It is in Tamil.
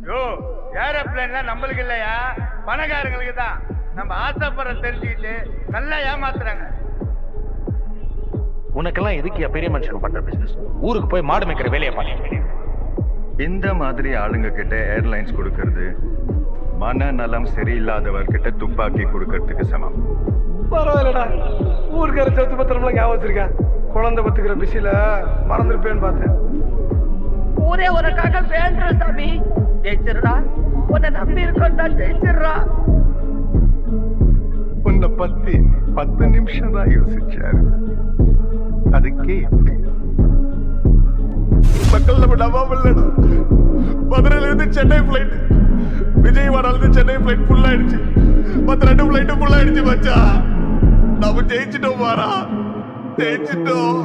யோ ஏரோப்ளேன்லாம் நம்மளுக்கு இல்லையா, பணக்காரங்களுக்கு தான். நம்ம ஆசைப்படுற தெரிஞ்சுக்கிட்டு நல்லா ஏமாத்துறாங்க. உனக்கெல்லாம் எதுக்கு பெரிய மனுஷன் பண்ற பிசினஸ்? ஊருக்கு போய் மாடு மேய்க்கிற வேலையை பண்ணி இந்த மாதிரி ஆளுங்க கிட்ட ஏர்லைன்ஸ் கொடுக்கறது மனநலம் சரியில்லாதவர்கிட்ட துப்பாக்கி கொடுக்கறதுக்கு சமம். பரவாயில்லடா, ஊருக்கார சொத்து பத்திரம்லாம் ஞாபகம் வச்சிருக்கேன். குழந்தை பத்துக்கிற பிஸில மறந்துருப்பேன்னு பார்த்தேன். ஊரே உனக்காக வேண்ட சாமி, ஜெயிச்சிடுறா. உன்னை நம்பி இருக்கா, ஜெயிச்சிடுறா. உன்னை பத்தி 10 நிமிஷம் தான் யோசிச்சாரு. அதுக்கே மக்கள் நம்ம நம்பாம இல்லடா. மதுரையில இருந்து சென்னை பிளைட், விஜயவாடால இருந்து சென்னை பிளைட் ஃபுல் ஆயிடுச்சு. மற்ற 2 பிளைட்டும் ஃபுல் ஆயிடுச்சு மச்சா. நம்ம ஜெயிச்சிட்டோம் பாரா, ஜெயிச்சிட்டோம்.